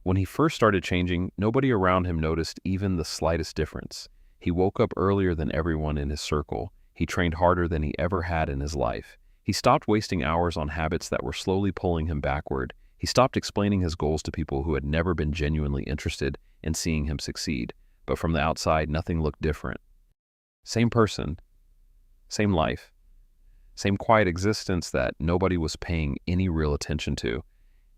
When he first started changing, nobody around him noticed even the slightest difference. He woke up earlier than everyone in his circle. He trained harder than he ever had in his life. He stopped wasting hours on habits that were slowly pulling him backward. He stopped explaining his goals to people who had never been genuinely interested in seeing him succeed. But from the outside, nothing looked different. Same person, same life, same quiet existence that nobody was paying any real attention to.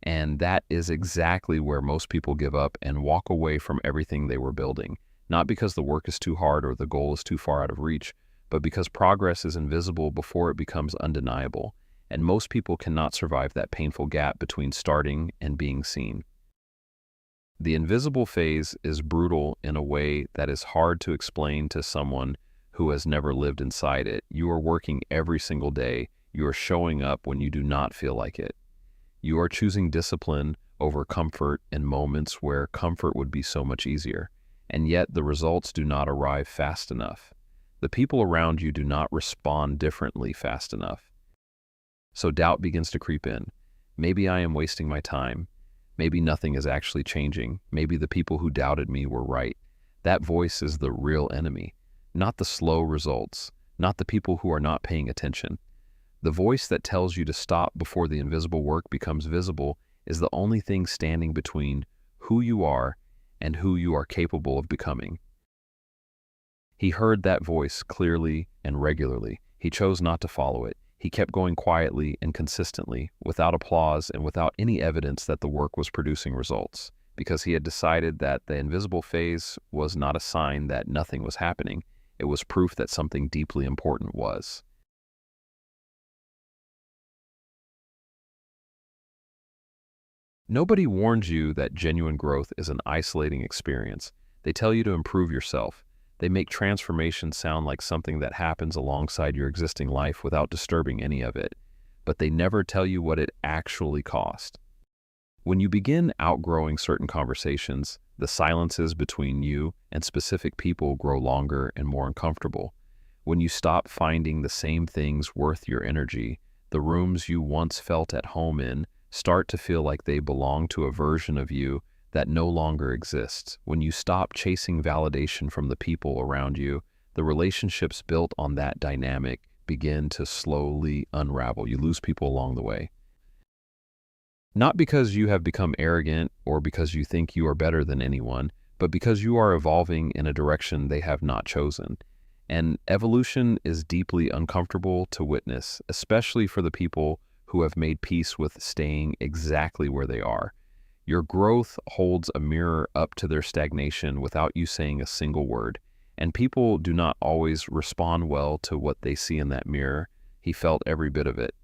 And that is exactly where most people give up and walk away from everything they were building. Not because the work is too hard or the goal is too far out of reach, but because progress is invisible before it becomes undeniable. And most people cannot survive that painful gap between starting and being seen. The invisible phase is brutal in a way that is hard to explain to someone who has never lived inside it. You are working every single day. You are showing up when you do not feel like it. You are choosing discipline over comfort in moments where comfort would be so much easier. And yet the results do not arrive fast enough. The people around you do not respond differently fast enough. So doubt begins to creep in. Maybe I am wasting my time. Maybe nothing is actually changing. Maybe the people who doubted me were right. That voice is the real enemy, not the slow results, not the people who are not paying attention. The voice that tells you to stop before the invisible work becomes visible is the only thing standing between who you are and who you are capable of becoming. He heard that voice clearly and regularly. He chose not to follow it. He kept going quietly and consistently, without applause and without any evidence that the work was producing results, because he had decided that the invisible phase was not a sign that nothing was happening. It was proof that something deeply important was. Nobody warns you that genuine growth is an isolating experience. They tell you to improve yourself. They make transformation sound like something that happens alongside your existing life without disturbing any of it. But they never tell you what it actually cost. When you begin outgrowing certain conversations, the silences between you and specific people grow longer and more uncomfortable. When you stop finding the same things worth your energy, the rooms you once felt at home in start to feel like they belong to a version of you that no longer exists. When you stop chasing validation from the people around you, the relationships built on that dynamic begin to slowly unravel. You lose people along the way. Not because you have become arrogant or because you think you are better than anyone, but because you are evolving in a direction they have not chosen. And evolution is deeply uncomfortable to witness, especially for the people who have made peace with staying exactly where they are. Your growth holds a mirror up to their stagnation without you saying a single word, and people do not always respond well to what they see in that mirror. He felt every bit of it.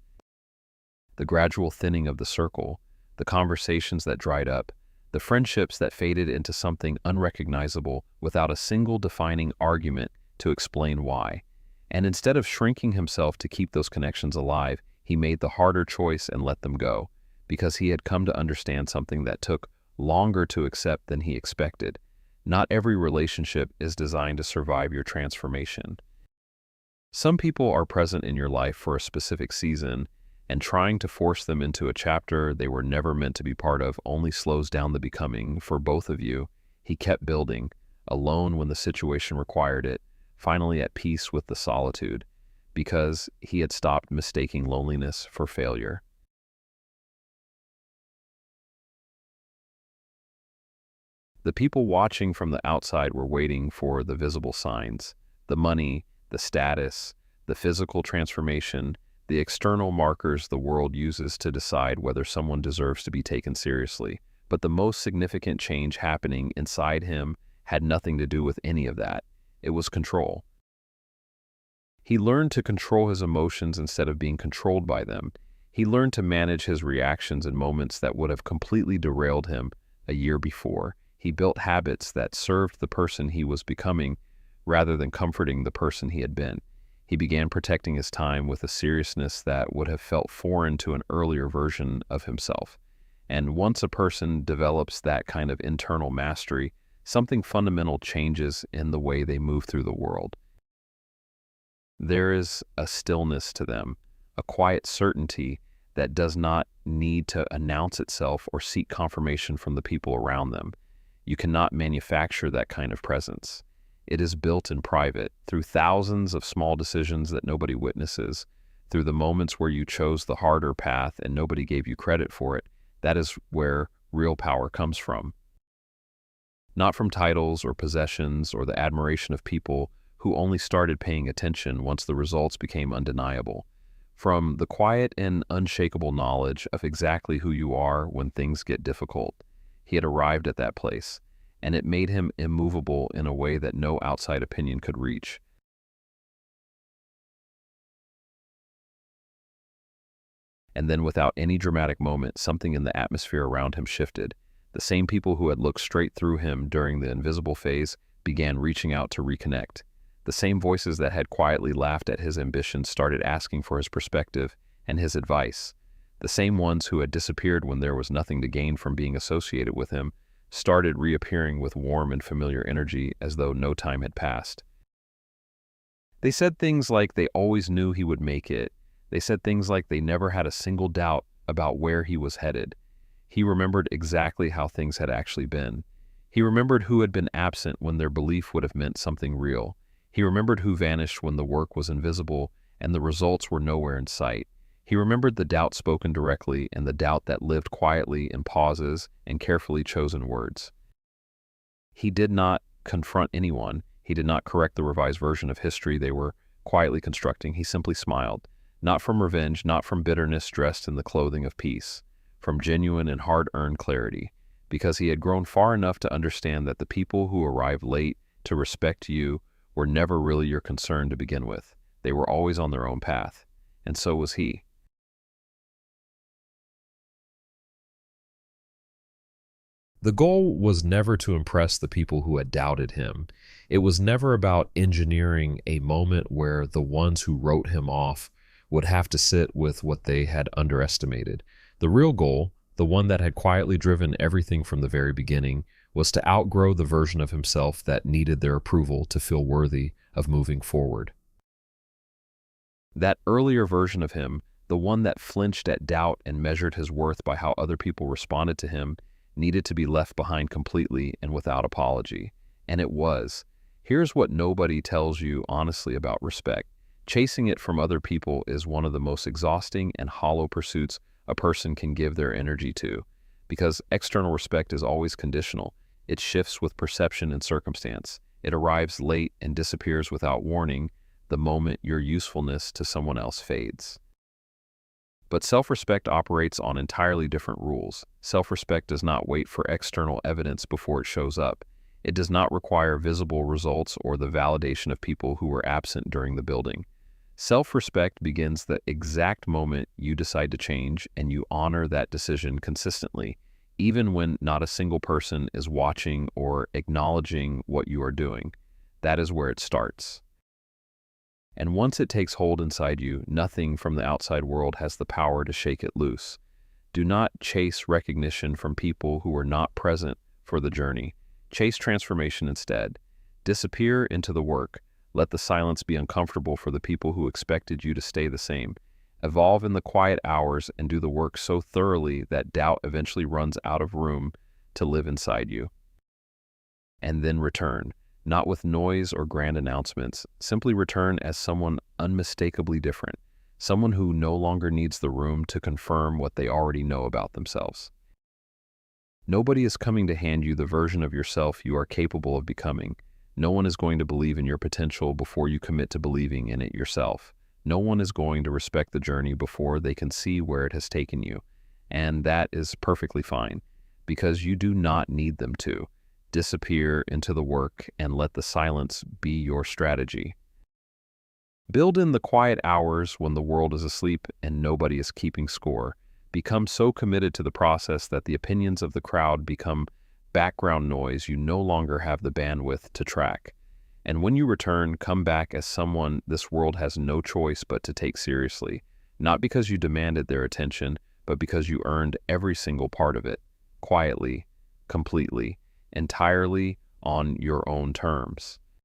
The gradual thinning of the circle, the conversations that dried up, the friendships that faded into something unrecognizable without a single defining argument to explain why. And instead of shrinking himself to keep those connections alive, he made the harder choice and let them go, because he had come to understand something that took longer to accept than he expected. Not every relationship is designed to survive your transformation. Some people are present in your life for a specific season, and trying to force them into a chapter they were never meant to be part of only slows down the becoming for both of you. He kept building, alone when the situation required it, finally at peace with the solitude, because he had stopped mistaking loneliness for failure. The people watching from the outside were waiting for the visible signs, the money, the status, the physical transformation, the external markers the world uses to decide whether someone deserves to be taken seriously. But the most significant change happening inside him had nothing to do with any of that. It was control. He learned to control his emotions instead of being controlled by them. He learned to manage his reactions in moments that would have completely derailed him a year before. He built habits that served the person he was becoming rather than comforting the person he had been. He began protecting his time with a seriousness that would have felt foreign to an earlier version of himself. And once a person develops that kind of internal mastery, something fundamental changes in the way they move through the world. There is a stillness to them, a quiet certainty that does not need to announce itself or seek confirmation from the people around them. You cannot manufacture that kind of presence. It is built in private, through thousands of small decisions that nobody witnesses, through the moments where you chose the harder path and nobody gave you credit for it. That is where real power comes from. Not from titles or possessions or the admiration of people who only started paying attention once the results became undeniable. From the quiet and unshakable knowledge of exactly who you are when things get difficult. He had arrived at that place, and it made him immovable in a way that no outside opinion could reach. And then without any dramatic moment, something in the atmosphere around him shifted. The same people who had looked straight through him during the invisible phase began reaching out to reconnect. The same voices that had quietly laughed at his ambitions started asking for his perspective and his advice. The same ones who had disappeared when there was nothing to gain from being associated with him started reappearing with warm and familiar energy as though no time had passed. They said things like they always knew he would make it. They said things like they never had a single doubt about where he was headed. He remembered exactly how things had actually been. He remembered who had been absent when their belief would have meant something real. He remembered who vanished when the work was invisible and the results were nowhere in sight. He remembered the doubt spoken directly and the doubt that lived quietly in pauses and carefully chosen words. He did not confront anyone. He did not correct the revised version of history they were quietly constructing. He simply smiled, not from revenge, not from bitterness dressed in the clothing of peace, from genuine and hard-earned clarity, because he had grown far enough to understand that the people who arrive late to respect you were never really your concern to begin with. They were always on their own path, and so was he. The goal was never to impress the people who had doubted him. It was never about engineering a moment where the ones who wrote him off would have to sit with what they had underestimated. The real goal, the one that had quietly driven everything from the very beginning, was to outgrow the version of himself that needed their approval to feel worthy of moving forward. That earlier version of him, the one that flinched at doubt and measured his worth by how other people responded to him, needed to be left behind completely and without apology. And it was. Here's what nobody tells you honestly about respect. Chasing it from other people is one of the most exhausting and hollow pursuits a person can give their energy to, because external respect is always conditional. It shifts with perception and circumstance. It arrives late and disappears without warning the moment your usefulness to someone else fades. But self-respect operates on entirely different rules. Self-respect does not wait for external evidence before it shows up. It does not require visible results or the validation of people who were absent during the building. Self-respect begins the exact moment you decide to change, and you honor that decision consistently, even when not a single person is watching or acknowledging what you are doing. That is where it starts. And once it takes hold inside you, nothing from the outside world has the power to shake it loose. Do not chase recognition from people who are not present for the journey. Chase transformation instead. Disappear into the work. Let the silence be uncomfortable for the people who expected you to stay the same. Evolve in the quiet hours and do the work so thoroughly that doubt eventually runs out of room to live inside you. And then return. Not with noise or grand announcements. Simply return as someone unmistakably different, someone who no longer needs the room to confirm what they already know about themselves. Nobody is coming to hand you the version of yourself you are capable of becoming. No one is going to believe in your potential before you commit to believing in it yourself. No one is going to respect the journey before they can see where it has taken you. And that is perfectly fine, because you do not need them to. Disappear into the work and let the silence be your strategy. Build in the quiet hours when the world is asleep and nobody is keeping score. Become so committed to the process that the opinions of the crowd become background noise you no longer have the bandwidth to track. And when you return, come back as someone this world has no choice but to take seriously, not because you demanded their attention, but because you earned every single part of it, quietly, completely, entirely on your own terms.